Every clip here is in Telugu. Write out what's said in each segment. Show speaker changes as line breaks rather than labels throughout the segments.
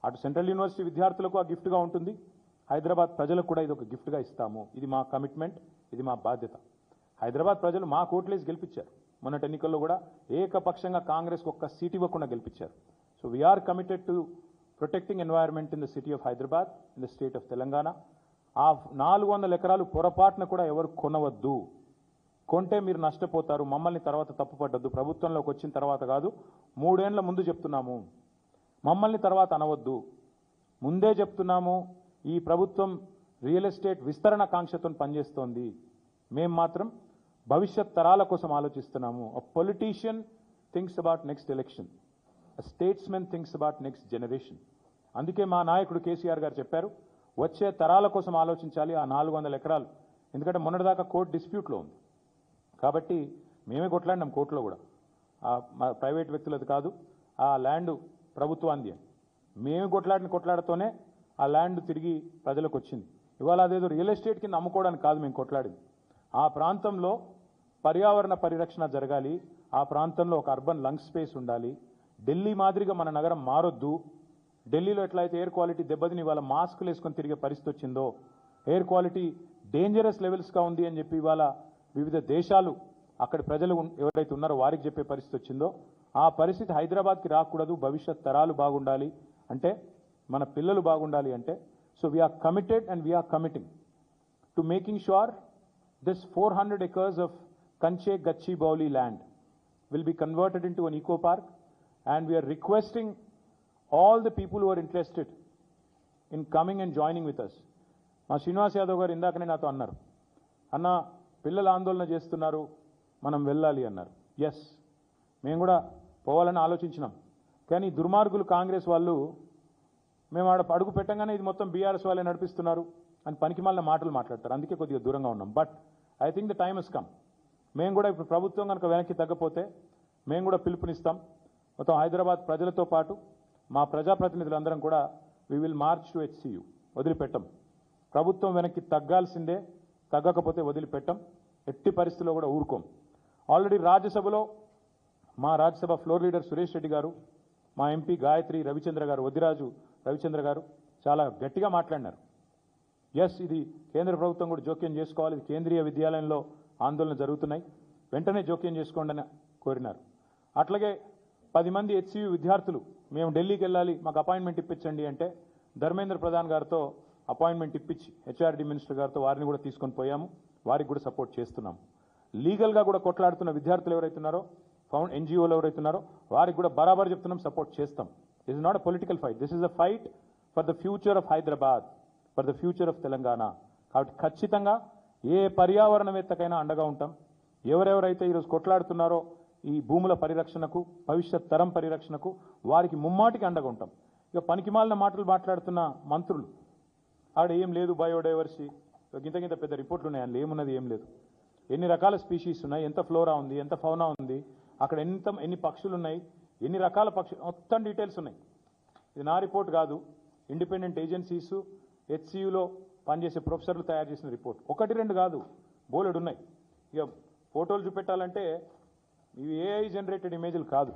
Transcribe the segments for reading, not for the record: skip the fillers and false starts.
అటు సెంట్రల్ యూనివర్సిటీ విద్యార్థులకు ఆ గిఫ్ట్గా ఉంటుంది, హైదరాబాద్ ప్రజలకు కూడా ఇది ఒక గిఫ్ట్గా ఇస్తాము. ఇది మా కమిట్మెంట్, ఇది మా బాధ్యత. హైదరాబాద్ ప్రజలు మా కోట్లేసి గెలిపించారు. మొన్నటి ఎన్నికల్లో కూడా ఏకపక్షంగా కాంగ్రెస్కి ఒక్క సీట్ ఇవ్వకుండా గెలిపించారు. So we are committed to protecting environment in the city of Hyderabad, in the state of Telangana. ఆ 400 ఎకరాలు పొరపాటున కూడా ఎవరు కొనవద్దు. కొంటే మీరు నష్టపోతారు. మమ్మల్ని తర్వాత తప్పుపడ్డద్దు. ప్రభుత్వంలోకి వచ్చిన తర్వాత కాదు, 3 ఏళ్ల ముందు చెప్తున్నాము. మమ్మల్ని తర్వాత అనవద్దు. ముందే చెప్తున్నాము, ఈ ప్రభుత్వం రియల్ ఎస్టేట్ విస్తరణ కాంక్షతో పనిచేస్తోంది. మేము మాత్రం భవిష్యత్ తరాల కోసం ఆలోచిస్తున్నాము. A politician thinks about next election, a statesmen thinks about next generation. అందుకే మా నాయకుడు కేసీఆర్ గారు చెప్పారు, వచ్చే తరాల కోసం ఆలోచించాలి ఆ 400 ఎకరాలు. ఎందుకంటే మొన్నటిదాకా కోర్టు డిస్ప్యూట్లో ఉంది కాబట్టి మేమే కొట్లాడినాం కోర్టులో కూడా. ప్రైవేట్ వ్యక్తులది కాదు, ఆ ల్యాండ్ ప్రభుత్వాంది అని. మేము కొట్లాడతోనే ఆ ల్యాండ్ తిరిగి ప్రజలకు వచ్చింది. ఇవాళ అదేదో రియల్ ఎస్టేట్ కింద అమ్ముకోవడానికి కాదు మేము కొట్లాడింది. ఆ ప్రాంతంలో పర్యావరణ పరిరక్షణ జరగాలి. ఆ ప్రాంతంలో ఒక అర్బన్ లంగ్ స్పేస్ ఉండాలి. ఢిల్లీ మాదిరిగా మన నగరం మారొద్దు. ఢిల్లీలో ఎట్లయితే ఎయిర్ క్వాలిటీ దెబ్బతిని ఇవాళ మాస్కులు వేసుకొని తిరిగే పరిస్థితి వచ్చిందో, ఎయిర్ క్వాలిటీ డేంజరస్ లెవెల్స్గా ఉంది అని చెప్పి ఇవాళ వివిధ దేశాలు అక్కడి ప్రజలు ఎవరైతే ఉన్నారో వారికి చెప్పే పరిస్థితి వచ్చిందో, ఆ పరిస్థితి హైదరాబాద్కి రాకూడదు. భవిష్యత్ తరాలు బాగుండాలి అంటే, మన పిల్లలు బాగుండాలి అంటే, so we are committed and we are committing to making sure this 400 acres of Kanche Gachibowli land will be converted into an eco park, and we are requesting all the people who are interested in coming and joining with us. మా శ్రీనివాస్ యాదవ్ గారు ఇందాకనే నాతో అన్నారు, అన్న పిల్లలు ఆందోళన చేస్తున్నారు, మనం వెళ్ళాలి అన్నారు. ఎస్, మేము కూడా పోవాలని ఆలోచించినాం. కానీ దుర్మార్గులు కాంగ్రెస్ వాళ్ళు మేము ఆడ అడుగు పెట్టంగానే ఇది మొత్తం బీఆర్ఎస్ వాళ్ళే నడిపిస్తున్నారు అని పనికిమాలిన మాటలు మాట్లాడతారు. అందుకే కొద్దిగా దూరంగా ఉన్నాం. But I think the time has come. మేము కూడా ఇప్పుడు ప్రభుత్వం కనుక వెనక్కి తగ్గపోతే మేము కూడా పిలుపునిస్తాం. మొత్తం హైదరాబాద్ ప్రజలతో పాటు మా ప్రజాప్రతినిధులందరం కూడా we will march to HCU. వదిలిపెట్టం. ప్రభుత్వం వెనక్కి తగ్గాల్సిందే, తగ్గకపోతే వదిలిపెట్టం. ఎట్టి పరిస్థితుల్లో కూడా ఊరుకోం. ఆల్రెడీ రాజ్యసభలో మా రాజ్యసభ ఫ్లోర్ లీడర్ సురేష్ రెడ్డి గారు, మా ఎంపీ గాయత్రి రవిచంద్ర గారు, వద్దిరాజు రవిచంద్ర గారు చాలా గట్టిగా మాట్లాడినారు. ఎస్, ఇది కేంద్ర ప్రభుత్వం కూడా జోక్యం చేసుకోవాలి. ఇది కేంద్రీయ విద్యాలయంలో ఆందోళన జరుగుతున్నాయి, వెంటనే జోక్యం చేసుకోండి అని కోరినారు. అట్లాగే 10 మంది HCU విద్యార్థులు మేము ఢిల్లీకి వెళ్ళాలి, మాకు అపాయింట్మెంట్ ఇప్పించండి అంటే ధర్మేంద్ర ప్రధాన్ గారితో అపాయింట్మెంట్ ఇప్పించి HRD మినిస్టర్ గారితో వారిని కూడా తీసుకొని పోయాము. వారికి కూడా సపోర్ట్ చేస్తున్నాము. లీగల్గా కూడా కొట్లాడుతున్న విద్యార్థులు ఎవరైతున్నారో, NGOలు ఎవరైతున్నారో వారికి కూడా బరాబర్ చెప్తున్నాం, సపోర్ట్ చేస్తాం. This is not a political fight, this is a fight for the future of Hyderabad, for the future of Telangana. కాబట్టి ఖచ్చితంగా ఏ పర్యావరణవేత్తకైనా అండగా ఉంటాం. ఎవరెవరైతే ఈరోజు కొట్లాడుతున్నారో ఈ భూముల పరిరక్షణకు, భవిష్యత్ తరం పరిరక్షణకు, వారికి ముమ్మాటికి అండగా ఉంటాం. ఇక పనికిమాలిన మాటలు మాట్లాడుతున్న మంత్రులు, ఆడ ఏం లేదు బయోడైవర్సిటీ, గింత పెద్ద రిపోర్ట్లు ఉన్నాయి, అందులో ఏమున్నది ఏం లేదు. ఎన్ని రకాల స్పీషీస్ ఉన్నాయి, ఎంత ఫ్లోరా ఉంది, ఎంత ఫౌనా ఉంది, అక్కడ ఎన్ని పక్షులు ఉన్నాయి, ఎన్ని రకాల పక్షులు, మొత్తం డీటెయిల్స్ ఉన్నాయి. ఇది నా రిపోర్ట్ కాదు, ఇండిపెండెంట్ ఏజెన్సీస్ HCUలో పనిచేసే ప్రొఫెసర్లు తయారు చేసిన రిపోర్ట్. 1-2 కాదు, బోలెడు ఉన్నాయి. ఇక ఫోటోలు చూపెట్టాలంటే ఇవి AI జనరేటెడ్ ఇమేజ్లు కాదు.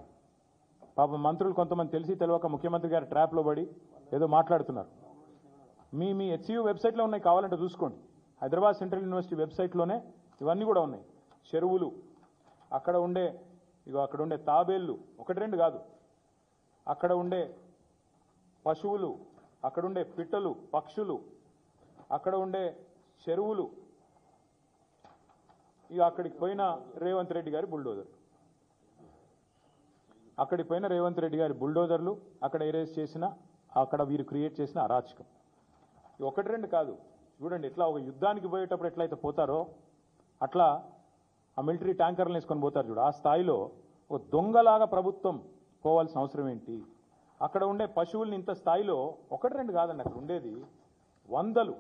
పాపం మంత్రులు కొంతమంది తెలిసి తెలియక ముఖ్యమంత్రి గారి ట్రాప్లో పడి ఏదో మాట్లాడుతున్నారు. మీ HCU వెబ్సైట్లో ఉన్నాయి, కావాలంటే చూసుకోండి. హైదరాబాద్ సెంట్రల్ యూనివర్సిటీ వెబ్సైట్లోనే ఇవన్నీ కూడా ఉన్నాయి. చెరువులు, అక్కడ ఉండే తాబేళ్లు, 1-2 కాదు, అక్కడ ఉండే పశువులు, అక్కడ ఉండే పిట్టలు, పక్షులు, అక్కడ ఉండే చెరువులు, ఇక అక్కడికి పోయిన రేవంత్ రెడ్డి గారి బుల్డోజర్, అక్కడికి పోయిన రేవంత్ రెడ్డి గారి బుల్డోజర్లు, అక్కడ ఎరేజ్ చేసిన, అక్కడ వీరు క్రియేట్ చేసిన అరాచకం. 1-2 కాదు, చూడండి ఎట్లా ఒక యుద్ధానికి పోయేటప్పుడు ఎట్లయితే పోతారో అట్లా ఆ మిలిటరీ ట్యాంకర్లు వేసుకొని పోతారు చూడు, ఆ స్థాయిలో ఒక దొంగలాగా ప్రభుత్వం పోవాల్సిన అవసరం ఏంటి? అక్కడ ఉండే పశువుల్ని ఇంత స్థాయిలో 1-2 కాదండి, అక్కడ ఉండేది వందలు.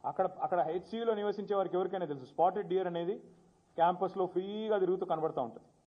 అక్కడ HCUలో నివసించే వారికి ఎవరికైనా తెలుసు, స్పాటెడ్ డియర్ అనేది క్యాంపస్లో ఫ్రీగా తిరుగుతూ కనబడతా ఉంటుంది.